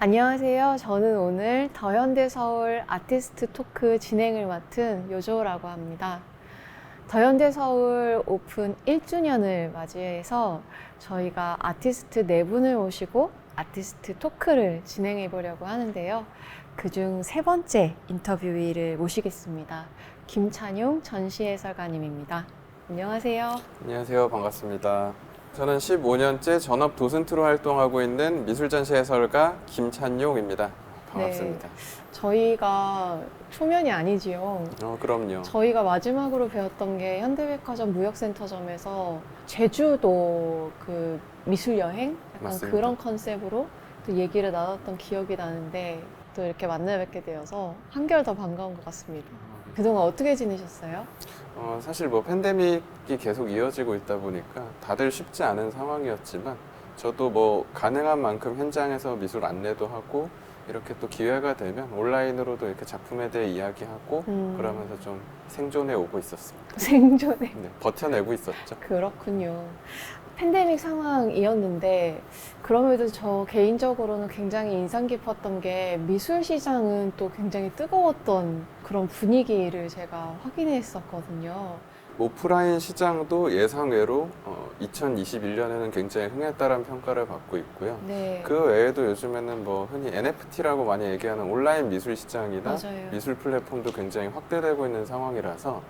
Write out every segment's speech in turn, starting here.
안녕하세요. 저는 오늘 더현대서울 아티스트 토크 진행을 맡은 요조라고 합니다. 더현대서울 오픈 1주년을 맞이해서 저희가 아티스트 4분을 모시고 아티스트 토크를 진행해 보려고 하는데요. 그중 3번째 인터뷰위를 모시겠습니다. 김찬용 전시해설가님입니다. 안녕하세요. 안녕하세요. 반갑습니다. 저는 15년째 전업 도슨트로 활동하고 있는 미술전시 해설가 김찬용입니다. 반갑습니다. 네, 저희가 초면이 아니지요. 그럼요. 저희가 마지막으로 배웠던 게 현대백화점 무역센터점에서 제주도 그 미술여행? 약간 맞습니다. 그런 컨셉으로 또 얘기를 나눴던 기억이 나는데 또 이렇게 만나 뵙게 되어서 한결 더 반가운 것 같습니다. 그동안 어떻게 지내셨어요? 사실 팬데믹이 계속 이어지고 있다 보니까 다들 쉽지 않은 상황이었지만 저도 가능한 만큼 현장에서 미술 안내도 하고 이렇게 또 기회가 되면 온라인으로도 이렇게 작품에 대해 이야기하고 그러면서 좀 생존해 오고 있었습니다. 생존에. 네, 버텨내고 있었죠. 그렇군요. 팬데믹 상황이었는데 그럼에도 저 개인적으로는 굉장히 인상 깊었던 게 미술 시장은 또 굉장히 뜨거웠던 그런 분위기를 제가 확인했었거든요. 오프라인 시장도 예상외로 2021년에는 굉장히 흥했다는 평가를 받고 있고요. 네. 그 외에도 요즘에는 흔히 NFT라고 많이 얘기하는 온라인 미술 시장이나 맞아요. 미술 플랫폼도 굉장히 확대되고 있는 상황이라서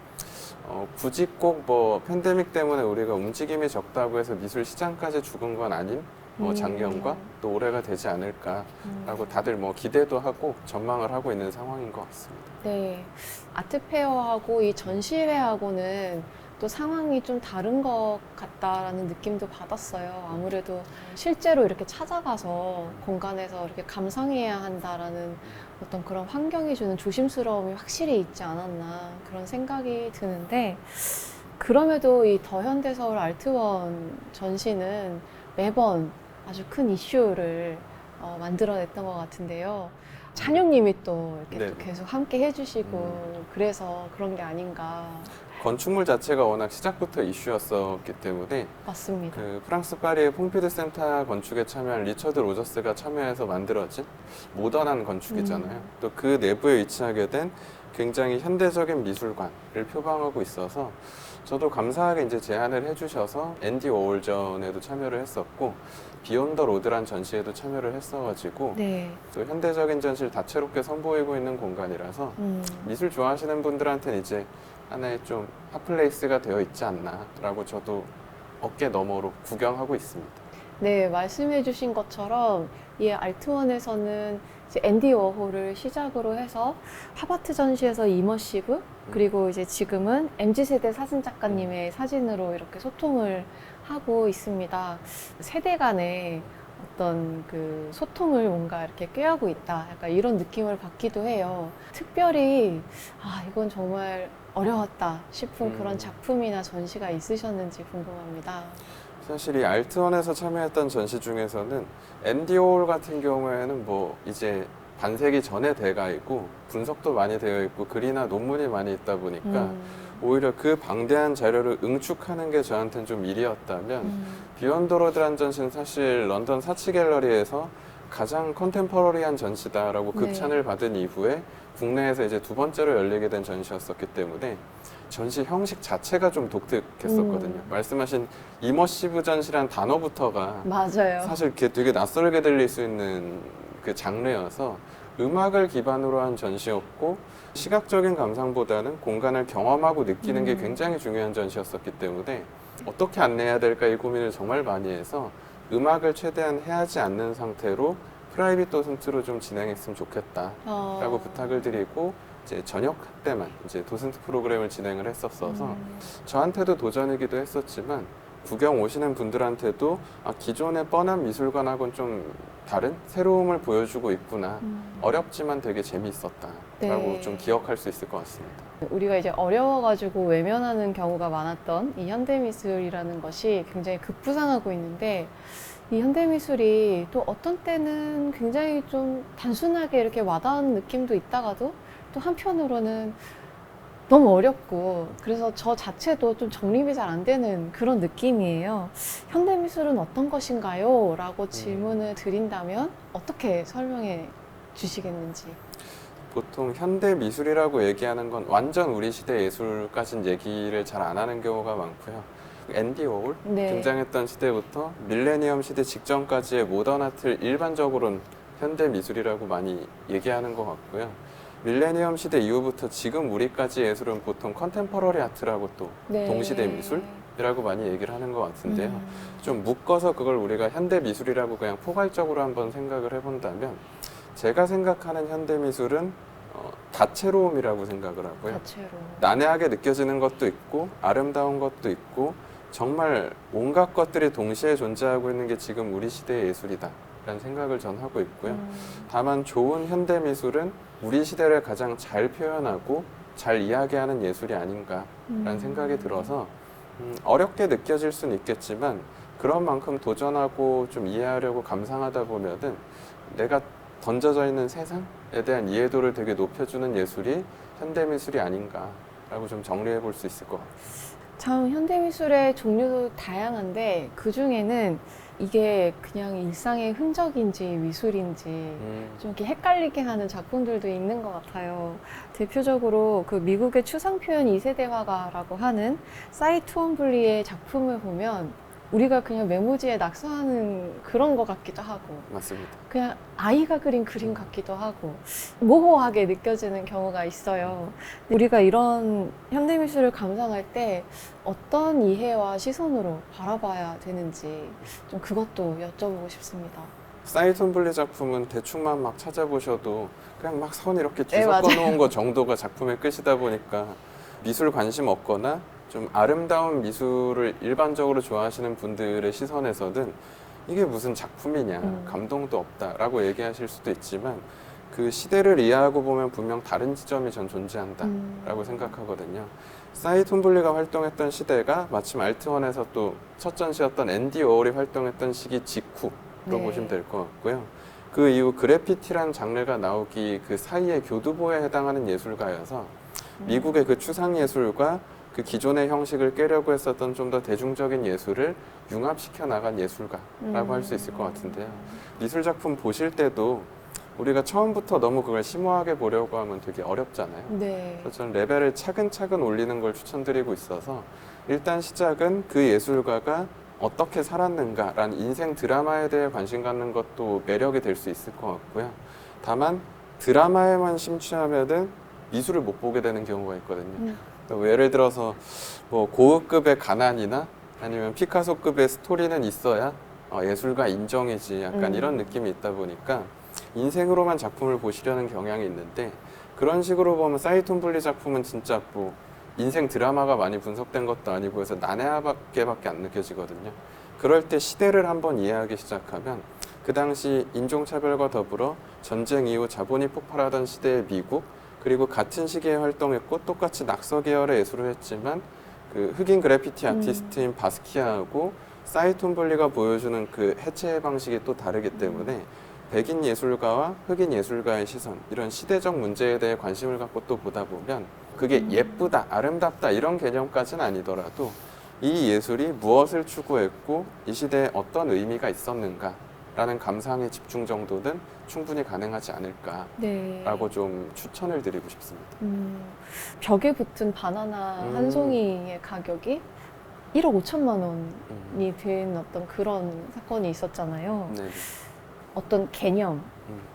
굳이 꼭 팬데믹 때문에 우리가 움직임이 적다고 해서 미술 시장까지 죽은 건 아닌 작년과 또 올해가 되지 않을까라고 다들 기대도 하고 전망을 하고 있는 상황인 것 같습니다. 네. 아트페어하고 이 전시회하고는 또 상황이 좀 다른 것 같다라는 느낌도 받았어요. 아무래도 실제로 이렇게 찾아가서 공간에서 이렇게 감상해야 한다라는 어떤 그런 환경이 주는 조심스러움이 확실히 있지 않았나 그런 생각이 드는데, 그럼에도 이 더현대서울 알트원 전시는 매번 아주 큰 이슈를 만들어냈던 것 같은데요. 찬용님이 또 이렇게 또 네네. 계속 함께 해주시고 그래서 그런 게 아닌가. 건축물 자체가 워낙 시작부터 이슈였었기 때문에 맞습니다. 프랑스 파리의 퐁피드 센터 건축에 참여한 리처드 로저스가 참여해서 만들어진 모던한 건축이잖아요. 또 그 내부에 위치하게 된 굉장히 현대적인 미술관을 표방하고 있어서 저도 감사하게 이제 제안을 해주셔서 앤디 워홀전에도 참여를 했었고 비욘 더 로드란 전시에도 참여를 했어가지고 네. 또 현대적인 전시를 다채롭게 선보이고 있는 공간이라서 미술 좋아하시는 분들한테는 이제 하나의 좀 핫플레이스가 되어 있지 않나라고 저도 어깨 너머로 구경하고 있습니다. 네, 말씀해주신 것처럼 이 알트원에서는 이제 앤디 워홀을 시작으로 해서 팝아트 전시에서 이머시브, 그리고 이제 지금은 MZ세대 사진작가님의 사진으로 이렇게 소통을 하고 있습니다. 세대 간의 어떤 그 소통을 뭔가 이렇게 꾀하고 있다. 약간 이런 느낌을 받기도 해요. 특별히, 이건 정말 어려웠다 싶은 그런 작품이나 전시가 있으셨는지 궁금합니다. 사실 이 알트원에서 참여했던 전시 중에서는 앤디 올 같은 경우에는 이제 반세기 전에 돼가 있고 분석도 많이 되어 있고 글이나 논문이 많이 있다 보니까 오히려 그 방대한 자료를 응축하는 게 저한테는 좀 일이었다면 비욘 더 로드란 전시는 사실 런던 사치 갤러리에서 가장 컨템퍼러리한 전시다라고 극찬을 받은 이후에 국내에서 이제 2번째로 열리게 된 전시였었기 때문에 전시 형식 자체가 좀 독특했었거든요. 말씀하신 이머시브 전시란 단어부터가 맞아요. 사실 이렇게 되게 낯설게 들릴 수 있는 그 장르여서 음악을 기반으로 한 전시였고 시각적인 감상보다는 공간을 경험하고 느끼는 게 굉장히 중요한 전시였었기 때문에 어떻게 안내해야 될까 이 고민을 정말 많이 해서 음악을 최대한 해하지 않는 상태로 프라이빗 도슨트로 좀 진행했으면 좋겠다라고 부탁을 드리고 이제 저녁 때만 이제 도슨트 프로그램을 진행을 했었어서 저한테도 도전이기도 했었지만 구경 오시는 분들한테도 기존의 뻔한 미술관하고는 좀 다른 새로움을 보여주고 있구나. 어렵지만 되게 재미있었다라고 네. 좀 기억할 수 있을 것 같습니다. 우리가 이제 어려워가지고 외면하는 경우가 많았던 이 현대미술이라는 것이 굉장히 급부상하고 있는데, 이 현대미술이 또 어떤 때는 굉장히 좀 단순하게 이렇게 와닿은 느낌도 있다가도 또 한편으로는 너무 어렵고 그래서 저 자체도 좀 정립이 잘 안 되는 그런 느낌이에요. 현대미술은 어떤 것인가요? 라고 질문을 드린다면 어떻게 설명해 주시겠는지. 보통 현대 미술이라고 얘기하는 건 완전 우리 시대 예술까진 얘기를 잘 안 하는 경우가 많고요. 앤디 워홀 네. 등장했던 시대부터 밀레니엄 시대 직전까지의 모던 아트를 일반적으로는 현대 미술이라고 많이 얘기하는 것 같고요. 밀레니엄 시대 이후부터 지금 우리까지 예술은 보통 컨템퍼러리 아트라고 또 네. 동시대 미술이라고 많이 얘기를 하는 것 같은데요. 음. 좀 묶어서 그걸 우리가 현대 미술이라고 그냥 포괄적으로 한번 생각을 해본다면 제가 생각하는 현대 미술은 다채로움이라고 생각을 하고요. 자체로. 난해하게 느껴지는 것도 있고 아름다운 것도 있고 정말 온갖 것들이 동시에 존재하고 있는 게 지금 우리 시대의 예술이다 라는 생각을 전 하고 있고요. 다만 좋은 현대 미술은 우리 시대를 가장 잘 표현하고 잘 이야기하는 예술이 아닌가라는 생각이 들어서 어렵게 느껴질 수는 있겠지만 그런 만큼 도전하고 좀 이해하려고 감상하다 보면은 내가 던져져 있는 세상에 대한 이해도를 되게 높여주는 예술이 현대미술이 아닌가라고 좀 정리해 볼 수 있을 것 같아요. 참 현대미술의 종류도 다양한데 그 중에는 이게 그냥 일상의 흔적인지 미술인지 좀 이렇게 헷갈리게 하는 작품들도 있는 것 같아요. 대표적으로 그 미국의 추상표현 2세대 화가라고 하는 사이 투엄블리의 작품을 보면 우리가 그냥 메모지에 낙서하는 그런 것 같기도 하고 맞습니다. 그냥 아이가 그린 그림 같기도 하고 모호하게 느껴지는 경우가 있어요. 우리가 이런 현대미술을 감상할 때 어떤 이해와 시선으로 바라봐야 되는지 좀 그것도 여쭤보고 싶습니다. 사이톤블리 작품은 대충만 막 찾아보셔도 그냥 막 선 이렇게 네, 뒤섞어 맞아요. 놓은 것 정도가 작품의 끝이다 보니까 미술 관심 없거나 좀 아름다운 미술을 일반적으로 좋아하시는 분들의 시선에서는 이게 무슨 작품이냐, 감동도 없다라고 얘기하실 수도 있지만 그 시대를 이해하고 보면 분명 다른 지점이 전 존재한다라고 생각하거든요. 사이톤블리가 활동했던 시대가 마침 알트원에서 또 첫 전시였던 앤디 워홀이 활동했던 시기 직후로 네. 보시면 될 것 같고요. 그 이후 그래피티라는 장르가 나오기 그 사이의 교두보에 해당하는 예술가여서 미국의 그 추상예술과 그 기존의 형식을 깨려고 했었던 좀 더 대중적인 예술을 융합시켜 나간 예술가라고 할 수 있을 것 같은데요. 미술 작품 보실 때도 우리가 처음부터 너무 그걸 심오하게 보려고 하면 되게 어렵잖아요. 네. 그래서 저는 레벨을 차근차근 올리는 걸 추천드리고 있어서 일단 시작은 그 예술가가 어떻게 살았는가라는 인생 드라마에 대해 관심 갖는 것도 매력이 될 수 있을 것 같고요. 다만 드라마에만 심취하면은 미술을 못 보게 되는 경우가 있거든요. 뭐 예를 들어서 뭐 고흐급의 가난이나 아니면 피카소급의 스토리는 있어야 예술가 인정이지 약간 이런 느낌이 있다 보니까 인생으로만 작품을 보시려는 경향이 있는데 그런 식으로 보면 사이톤블리 작품은 진짜 뭐 인생 드라마가 많이 분석된 것도 아니고 해서 난해하게밖에 안 느껴지거든요. 그럴 때 시대를 한번 이해하기 시작하면 그 당시 인종차별과 더불어 전쟁 이후 자본이 폭발하던 시대의 미국 그리고 같은 시기에 활동했고 똑같이 낙서 계열의 예술을 했지만 그 흑인 그래피티 아티스트인 바스키아하고 사이톤블리가 보여주는 그 해체 방식이 또 다르기 때문에 백인 예술가와 흑인 예술가의 시선 이런 시대적 문제에 대해 관심을 갖고 또 보다 보면 그게 예쁘다, 아름답다 이런 개념까지는 아니더라도 이 예술이 무엇을 추구했고 이 시대에 어떤 의미가 있었는가라는 감상의 집중 정도는 충분히 가능하지 않을까라고 네. 좀 추천을 드리고 싶습니다. 벽에 붙은 바나나 한 송이의 가격이 1억 5천만 원이 된 어떤 그런 사건이 있었잖아요. 네. 어떤 개념,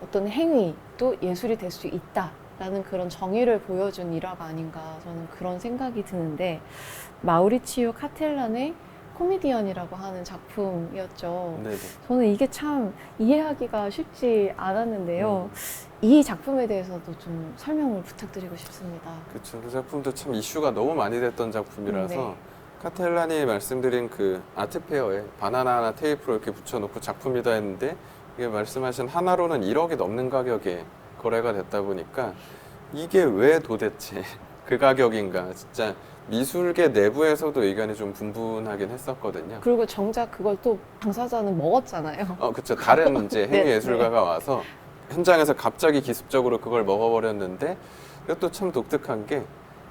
어떤 행위도 예술이 될 수 있다라는 그런 정의를 보여준 일화가 아닌가 저는 그런 생각이 드는데 마우리치오 카텔란의 코미디언이라고 하는 작품이었죠. 네. 저는 이게 참 이해하기가 쉽지 않았는데요. 이 작품에 대해서도 좀 설명을 부탁드리고 싶습니다. 그렇죠. 그 작품도 참 이슈가 너무 많이 됐던 작품이라서 네. 카텔란이 말씀드린 그 아트페어에 바나나 하나 테이프로 이렇게 붙여놓고 작품이다 했는데 이게 말씀하신 하나로는 1억이 넘는 가격에 거래가 됐다 보니까 이게 왜 도대체 그 가격인가 진짜 미술계 내부에서도 의견이 좀 분분하긴 했었거든요. 그리고 정작 그걸 또 당사자는 먹었잖아요. 그렇죠. 다른 이제 네, 행위 예술가가 와서 현장에서 갑자기 기습적으로 그걸 먹어버렸는데 이것도 참 독특한 게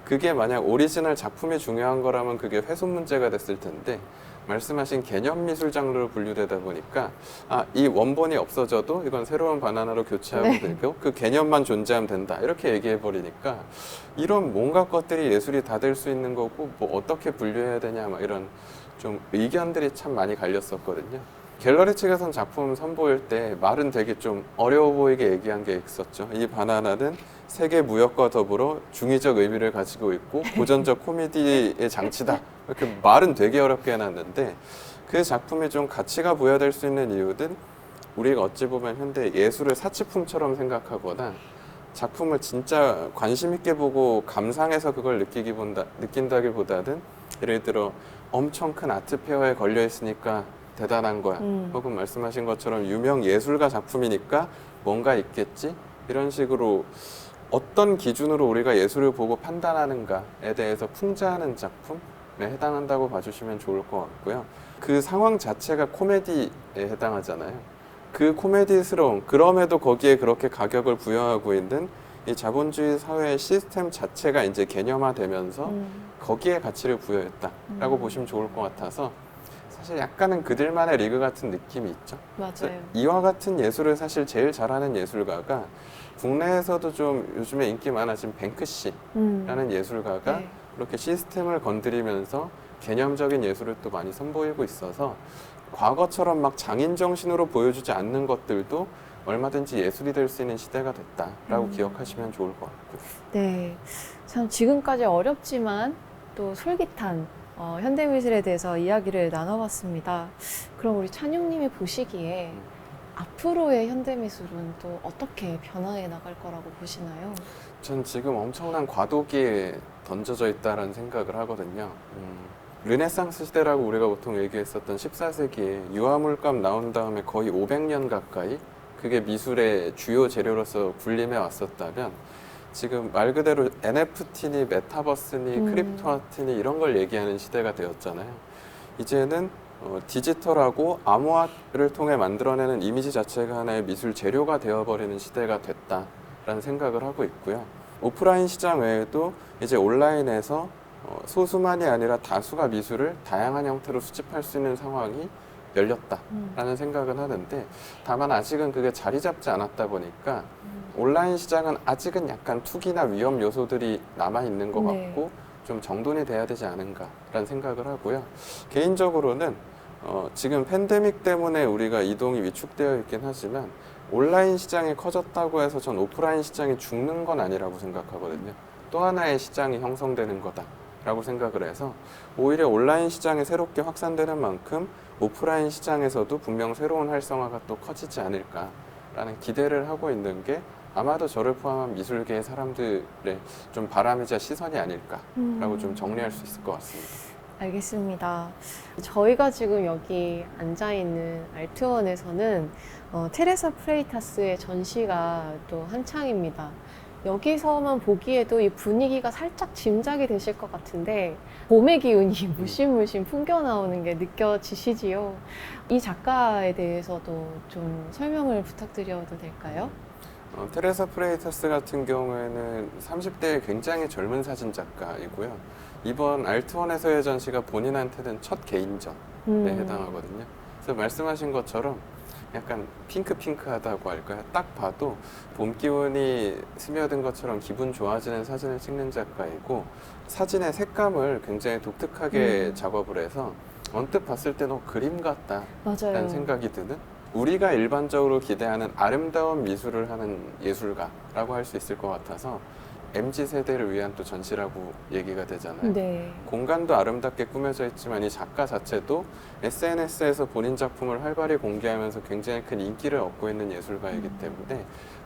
그게 만약 오리지널 작품이 중요한 거라면 그게 훼손 문제가 됐을 텐데 말씀하신 개념 미술 장르로 분류되다 보니까 이 원본이 없어져도 이건 새로운 바나나로 교체하면 네. 되고 그 개념만 존재하면 된다 이렇게 얘기해 버리니까 이런 뭔가 것들이 예술이 다 될 수 있는 거고 뭐 어떻게 분류해야 되냐 막 이런 좀 의견들이 참 많이 갈렸었거든요. 갤러리 측에선 작품 선보일 때 말은 되게 좀 어려워 보이게 얘기한 게 있었죠. 이 바나나는 세계 무역과 더불어 중의적 의미를 가지고 있고 고전적 코미디의 장치다. 이렇게 말은 되게 어렵게 해놨는데 그 작품이 좀 가치가 부여될 수 있는 이유는 우리가 어찌 보면 현대 예술을 사치품처럼 생각하거나 작품을 진짜 관심 있게 보고 감상해서 그걸 느낀다기보다는 예를 들어 엄청 큰 아트 페어에 걸려 있으니까 대단한 거야. 혹은 말씀하신 것처럼 유명 예술가 작품이니까 뭔가 있겠지? 이런 식으로 어떤 기준으로 우리가 예술을 보고 판단하는가에 대해서 풍자하는 작품에 해당한다고 봐주시면 좋을 것 같고요. 그 상황 자체가 코미디에 해당하잖아요. 그 코미디스러운, 그럼에도 거기에 그렇게 가격을 부여하고 있는 이 자본주의 사회의 시스템 자체가 이제 개념화되면서 거기에 가치를 부여했다라고 보시면 좋을 것 같아서 사실 약간은 그들만의 리그 같은 느낌이 있죠. 맞아요. 이와 같은 예술을 사실 제일 잘하는 예술가가 국내에서도 좀 요즘에 인기 많아진 뱅크시라는 예술가가 네. 그렇게 시스템을 건드리면서 개념적인 예술을 또 많이 선보이고 있어서 과거처럼 막 장인 정신으로 보여주지 않는 것들도 얼마든지 예술이 될 수 있는 시대가 됐다라고 기억하시면 좋을 것 같고요. 네. 참 지금까지 어렵지만 또 솔깃한 현대미술에 대해서 이야기를 나눠봤습니다. 그럼 우리 찬용님이 보시기에 앞으로의 현대미술은 또 어떻게 변화해 나갈 거라고 보시나요? 전 지금 엄청난 과도기에 던져져 있다라는 생각을 하거든요. 르네상스 시대라고 우리가 보통 얘기했었던 14세기에 유화물감 나온 다음에 거의 500년 가까이 그게 미술의 주요 재료로서 군림해 왔었다면 지금 말 그대로 NFT니 메타버스니 크립토 아트니 이런 걸 얘기하는 시대가 되었잖아요. 이제는 디지털하고 암호화를 통해 만들어내는 이미지 자체가 하나의 미술 재료가 되어버리는 시대가 됐다라는 생각을 하고 있고요. 오프라인 시장 외에도 이제 온라인에서 소수만이 아니라 다수가 미술을 다양한 형태로 수집할 수 있는 상황이 열렸다라는 생각은 하는데 다만 아직은 그게 자리 잡지 않았다 보니까 온라인 시장은 아직은 약간 투기나 위험 요소들이 남아있는 것 네. 같고 좀 정돈이 돼야 되지 않은가라는 생각을 하고요. 개인적으로는 지금 팬데믹 때문에 우리가 이동이 위축되어 있긴 하지만 온라인 시장이 커졌다고 해서 전 오프라인 시장이 죽는 건 아니라고 생각하거든요. 또 하나의 시장이 형성되는 거다라고 생각을 해서 오히려 온라인 시장이 새롭게 확산되는 만큼 오프라인 시장에서도 분명 새로운 활성화가 또 커지지 않을까라는 기대를 하고 있는 게 아마도 저를 포함한 미술계의 사람들의 좀 바람이자 시선이 아닐까라고 좀 정리할 수 있을 것 같습니다. 알겠습니다. 저희가 지금 여기 앉아있는 알트원에서는 테레사 프레이타스의 전시가 또 한창입니다. 여기서만 보기에도 이 분위기가 살짝 짐작이 되실 것 같은데 봄의 기운이 물씬물씬 풍겨 나오는 게 느껴지시지요? 이 작가에 대해서도 좀 설명을 부탁드려도 될까요? 테레사 프레이타스 같은 경우에는 30대의 굉장히 젊은 사진 작가이고요. 이번 알트원에서의 전시가 본인한테는 첫 개인전에 해당하거든요. 그래서 말씀하신 것처럼 약간 핑크핑크하다고 할까요? 딱 봐도 봄 기운이 스며든 것처럼 기분 좋아지는 사진을 찍는 작가이고 사진의 색감을 굉장히 독특하게 작업을 해서 언뜻 봤을 때 그림 같다라는 맞아요. 생각이 드는 우리가 일반적으로 기대하는 아름다운 미술을 하는 예술가라고 할 수 있을 것 같아서 MZ세대를 위한 또 전시라고 얘기가 되잖아요. 네. 공간도 아름답게 꾸며져 있지만 이 작가 자체도 SNS에서 본인 작품을 활발히 공개하면서 굉장히 큰 인기를 얻고 있는 예술가이기 때문에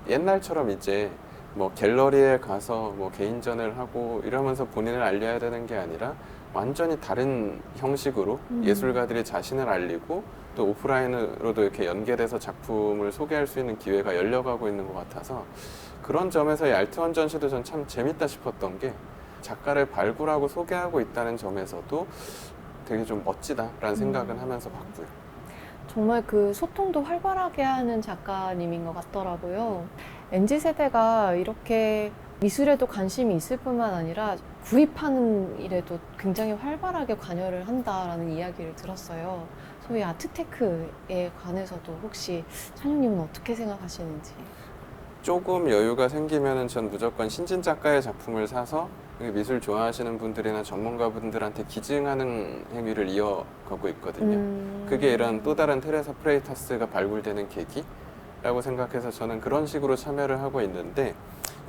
옛날처럼 이제 뭐 갤러리에 가서 뭐 개인전을 하고 이러면서 본인을 알려야 되는 게 아니라 완전히 다른 형식으로 예술가들이 자신을 알리고 또 오프라인으로도 이렇게 연계돼서 작품을 소개할 수 있는 기회가 열려가고 있는 것 같아서 그런 점에서 이 알트원 전시도 전 참 재밌다 싶었던 게 작가를 발굴하고 소개하고 있다는 점에서도 되게 좀 멋지다라는 생각은 하면서 봤고요. 정말 그 소통도 활발하게 하는 작가님인 것 같더라고요. MZ세대가 이렇게 미술에도 관심이 있을 뿐만 아니라 구입하는 일에도 굉장히 활발하게 관여를 한다라는 이야기를 들었어요. 소위 아트테크에 관해서도 혹시 찬용님은 어떻게 생각하시는지? 조금 여유가 생기면은 전 무조건 신진 작가의 작품을 사서 미술 좋아하시는 분들이나 전문가분들한테 기증하는 행위를 이어가고 있거든요. 그게 이런 또 다른 테레사 프레이타스가 발굴되는 계기라고 생각해서 저는 그런 식으로 참여를 하고 있는데,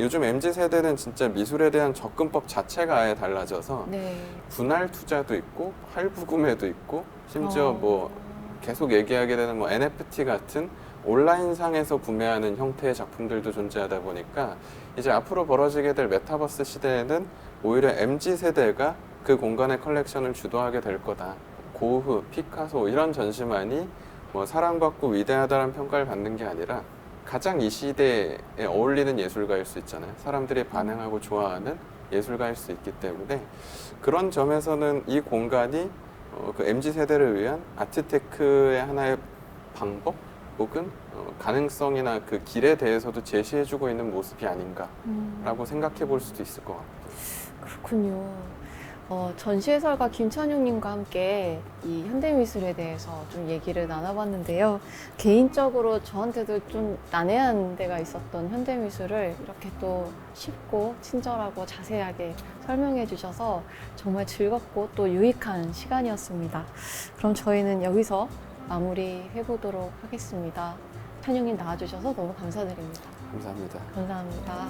요즘 MZ세대는 진짜 미술에 대한 접근법 자체가 아예 달라져서 네. 분할 투자도 있고 할부 구매도 있고 심지어 뭐 계속 얘기하게 되는 뭐 NFT 같은 온라인상에서 구매하는 형태의 작품들도 존재하다 보니까 이제 앞으로 벌어지게 될 메타버스 시대에는 오히려 MZ세대가 그 공간의 컬렉션을 주도하게 될 거다. 고흐, 피카소 이런 전시만이 뭐 사랑받고 위대하다는 평가를 받는 게 아니라 가장 이 시대에 어울리는 예술가일 수 있잖아요. 사람들이 반응하고 좋아하는 예술가일 수 있기 때문에 그런 점에서는 이 공간이 그 MZ세대를 위한 아트테크의 하나의 방법 혹은 가능성이나 그 길에 대해서도 제시해주고 있는 모습이 아닌가라고 생각해 볼 수도 있을 것 같아요. 그렇군요. 전시 해설가 김찬용님과 함께 이 현대미술에 대해서 좀 얘기를 나눠봤는데요. 개인적으로 저한테도 좀 난해한 데가 있었던 현대미술을 이렇게 또 쉽고 친절하고 자세하게 설명해 주셔서 정말 즐겁고 또 유익한 시간이었습니다. 그럼 저희는 여기서 마무리해 보도록 하겠습니다. 찬용님 나와주셔서 너무 감사드립니다. 감사합니다. 감사합니다.